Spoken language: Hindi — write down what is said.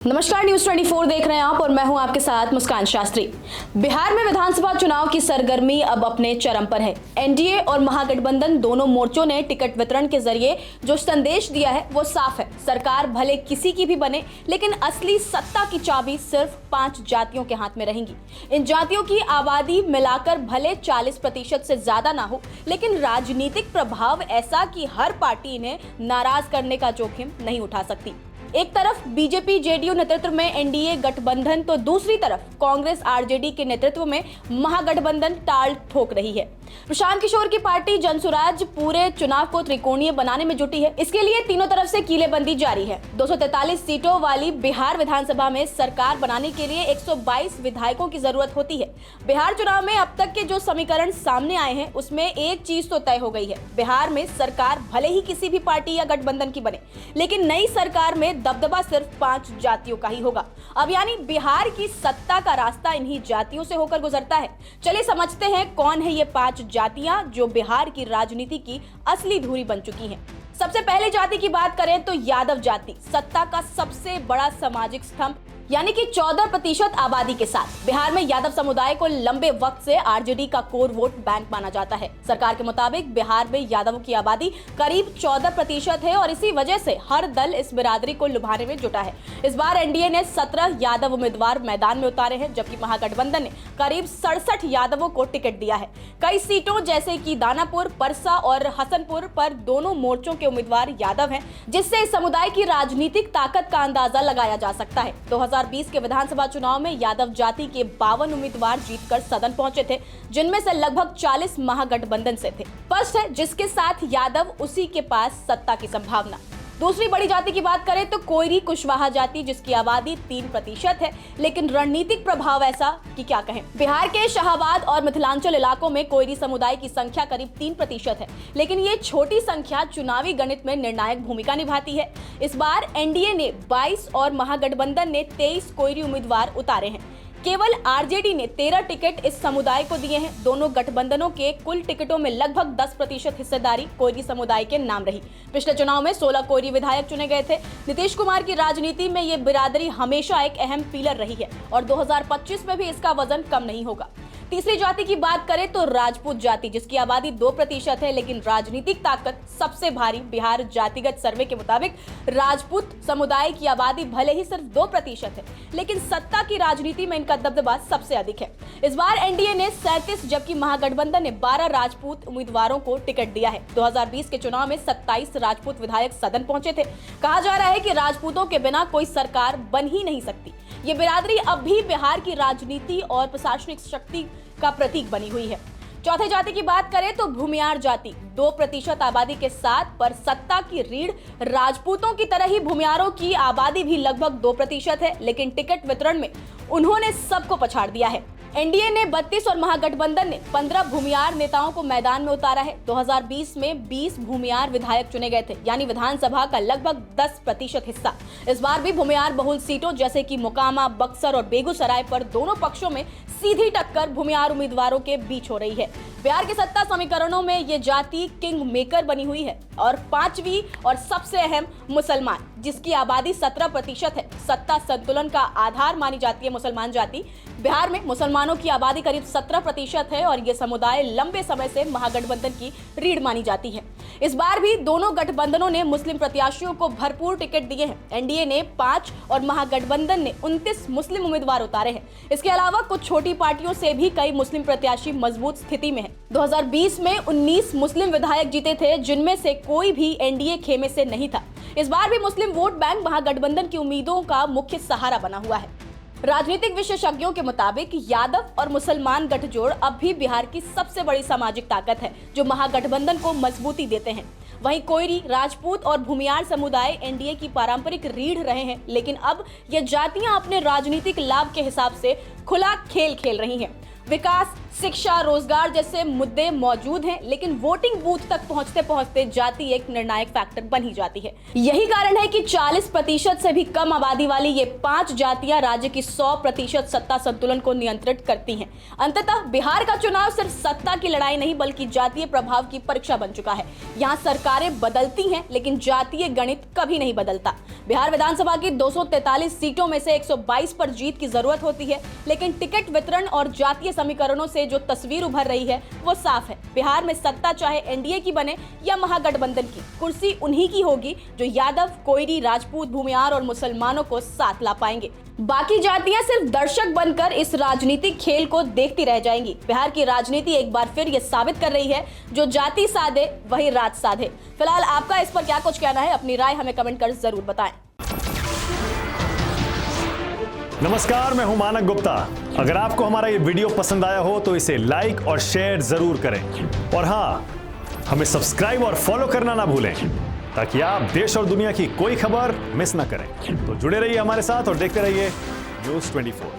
नमस्कार, न्यूज 24 देख रहे हैं आप और मैं हूं आपके साथ मुस्कान शास्त्री। बिहार में विधानसभा चुनाव की सरगर्मी अब अपने चरम पर है। एनडीए और महागठबंधन दोनों मोर्चों ने टिकट वितरण के जरिए जो संदेश दिया है वो साफ है। सरकार भले किसी की भी बने, लेकिन असली सत्ता की चाबी सिर्फ 5 जातियों के हाथ में रहेंगी। इन जातियों की आबादी मिलाकर भले 40% से ज्यादा ना हो, लेकिन राजनीतिक प्रभाव ऐसा कि हर पार्टी इन्हें नाराज करने का जोखिम नहीं उठा सकती। एक तरफ बीजेपी जेडीयू नेतृत्व में एनडीए गठबंधन, तो दूसरी तरफ कांग्रेस आरजेडी के नेतृत्व में महागठबंधन टाल ठोक रही है। प्रशांत किशोर की पार्टी जनसुराज पूरे चुनाव को त्रिकोणीय बनाने में जुटी है। इसके लिए तीनों तरफ से कीलेबंदी जारी है। 243 सीटों वाली बिहार विधानसभा में सरकार बनाने के लिए 122 विधायकों की जरूरत होती है। बिहार चुनाव में अब तक के जो समीकरण सामने आए हैं उसमें एक चीज तो तय हो गई है, बिहार में सरकार भले ही किसी भी पार्टी या गठबंधन की बने, लेकिन नई सरकार में दबदबा सिर्फ 5 जातियों का ही होगा। अब यानी बिहार की सत्ता का रास्ता इन्हीं जातियों से होकर गुजरता है। चलिए समझते हैं कौन है ये 5 जातियां जो बिहार की राजनीति की असली धुरी बन चुकी हैं। सबसे पहले जाति की बात करें तो यादव जाति सत्ता का सबसे बड़ा सामाजिक स्तंभ, यानी कि 14% आबादी के साथ बिहार में यादव समुदाय को लंबे वक्त से आरजेडी का कोर वोट बैंक माना जाता है। सरकार के मुताबिक बिहार में यादवों की आबादी करीब 14% है और इसी वजह से हर दल इस बिरादरी को लुभाने में जुटा है। इस बार एनडीए ने 17 यादव उम्मीदवार मैदान में उतारे हैं, जबकि महागठबंधन ने करीब 67 यादवों को टिकट दिया है। कई सीटों जैसे कि दानापुर, परसा और हसनपुर पर दोनों मोर्चों के उम्मीदवार यादव हैं, जिससे इस समुदाय की राजनीतिक ताकत का अंदाजा लगाया जा सकता है। 2020 के विधानसभा चुनाव में यादव जाति के 52 उम्मीदवार जीतकर सदन पहुंचे थे, जिनमें से लगभग 40 महागठबंधन से थे। स्पष्ट है जिसके साथ यादव उसी के पास सत्ता की संभावना। दूसरी बड़ी जाति की बात करें तो कोयरी कुशवाहा जाति, जिसकी आबादी 3% है, लेकिन रणनीतिक प्रभाव ऐसा कि क्या कहें। बिहार के शाहाबाद और मिथिलांचल इलाकों में कोयरी समुदाय की संख्या करीब 3% है, लेकिन ये छोटी संख्या चुनावी गणित में निर्णायक भूमिका निभाती है। इस बार एनडीए ने 22 और महागठबंधन ने 23 कोयरी उम्मीदवार उतारे हैं। केवल आरजेडी ने 13 टिकट इस समुदाय को दिए हैं। दोनों गठबंधनों के कुल टिकटों में लगभग 10% हिस्सेदारी कोयरी समुदाय के नाम रही। पिछले चुनाव में 16 कोयरी विधायक चुने गए थे। नीतीश कुमार की राजनीति में ये बिरादरी हमेशा एक अहम पिलर रही है और 2025 में भी इसका वजन कम नहीं होगा। तीसरी जाति की बात करें तो राजपूत जाति, जिसकी आबादी 2% है, लेकिन राजनीतिक ताकत सबसे भारी। बिहार जातिगत सर्वे के मुताबिक राजपूत समुदाय की आबादी भले ही सिर्फ 2% है, लेकिन सत्ता की राजनीति में इनका दबदबा सबसे अधिक है। इस बार एनडीए ने 37 जबकि महागठबंधन ने 12 राजपूत उम्मीदवारों को टिकट दिया है। 2020 के चुनाव में 27 राजपूत विधायक सदन पहुंचे थे। कहा जा रहा है कि राजपूतों के बिना कोई सरकार बन ही नहीं सकती। ये बिरादरी अब भी बिहार की राजनीति और प्रशासनिक शक्ति का प्रतीक बनी हुई है। चौथे जाति की बात करें तो भूमियार जाति 2% आबादी के साथ, पर सत्ता की रीढ़ राजपूतों की तरह ही भूमियारों की आबादी भी लगभग 2% है, लेकिन टिकट वितरण में उन्होंने सबको पछाड़ दिया है। एनडीए ने 32 और महागठबंधन ने 15 भूमियार नेताओं को मैदान में उतारा है। 2020 में 20 भूमियार विधायक चुने गए थे, यानी विधानसभा का लगभग 10% हिस्सा। इस बार भी भूमियार बहुल सीटों जैसे कि मोकामा, बक्सर और बेगूसराय पर दोनों पक्षों में सीधी टक्कर भूमियार उम्मीदवारों के बीच हो रही है। बिहार के सत्ता समीकरणों में ये जाति किंग मेकर बनी हुई है। और 5वीं और सबसे अहम मुसलमान, जिसकी आबादी 17% है। सत्ता संतुलन का आधार मानी जाती है मुसलमान जाति। बिहार में मुसलमानों की आबादी करीब 17% है और ये समुदाय लंबे समय से महागठबंधन की रीढ़ मानी जाती है। इस बार भी दोनों गठबंधनों ने मुस्लिम प्रत्याशियों को भरपूर टिकट दिए हैं। एनडीए ने 5 और महागठबंधन ने 29 मुस्लिम उम्मीदवार उतारे हैं। इसके अलावा कुछ छोटी पार्टियों से भी कई मुस्लिम प्रत्याशी मजबूत स्थिति में हैं। 2020 में 19 मुस्लिम विधायक जीते थे, जिनमें से कोई भी एनडीए खेमे से नहीं था। इस बार भी मुस्लिम वोट बैंक महागठबंधन की उम्मीदों का मुख्य सहारा बना हुआ है। राजनीतिक विशेषज्ञों के मुताबिक यादव और मुसलमान गठजोड़ अब भी बिहार की सबसे बड़ी सामाजिक ताकत है, जो महागठबंधन को मजबूती देते हैं। वहीं कोयरी, राजपूत और भूमियार समुदाय एनडीए की पारंपरिक रीढ़ रहे हैं, लेकिन अब ये जातियां अपने राजनीतिक लाभ के हिसाब से खुला खेल खेल रही हैं। विकास, शिक्षा, रोजगार जैसे मुद्दे मौजूद हैं, लेकिन वोटिंग बूथ तक पहुंचते पहुंचते जाति एक निर्णायक फैक्टर बन ही जाती है। यही कारण है कि 40% से भी कम आबादी वाली ये 5 जातियां राज्य की 100% सत्ता संतुलन को नियंत्रित करती हैं। अंततः बिहार का चुनाव सिर्फ सत्ता की लड़ाई नहीं बल्कि जातीय प्रभाव की परीक्षा बन चुका है। यहाँ सरकारें बदलती हैं, लेकिन जातीय गणित कभी नहीं बदलता। बिहार विधानसभा की 243 सीटों में से 122 पर जीत की जरूरत होती है, लेकिन टिकट वितरण और जातीय समीकरणों से जो तस्वीर उभर रही है वो साफ है। बिहार में सत्ता चाहे एनडीए की बने या महागठबंधन की, कुर्सी उन्हीं की होगी जो यादव, कोयरी, राजपूत, भूमियार और मुसलमानों को साथ ला पाएंगे। बाकी जातियां सिर्फ दर्शक बनकर इस राजनीतिक खेल को देखती रह जाएंगी। बिहार की राजनीति एक बार फिर ये साबित कर रही है, जो जाति साधे वही राज साधे। फिलहाल आपका इस पर क्या कुछ कहना है? अपनी राय हमें कमेंट कर जरूर बताएं। नमस्कार, मैं हूं मानक गुप्ता। अगर आपको हमारा ये वीडियो पसंद आया हो तो इसे लाइक और शेयर जरूर करें, और हाँ, हमें सब्सक्राइब और फॉलो करना ना भूलें ताकि आप देश और दुनिया की कोई खबर मिस ना करें। तो जुड़े रहिए हमारे साथ और देखते रहिए News 24।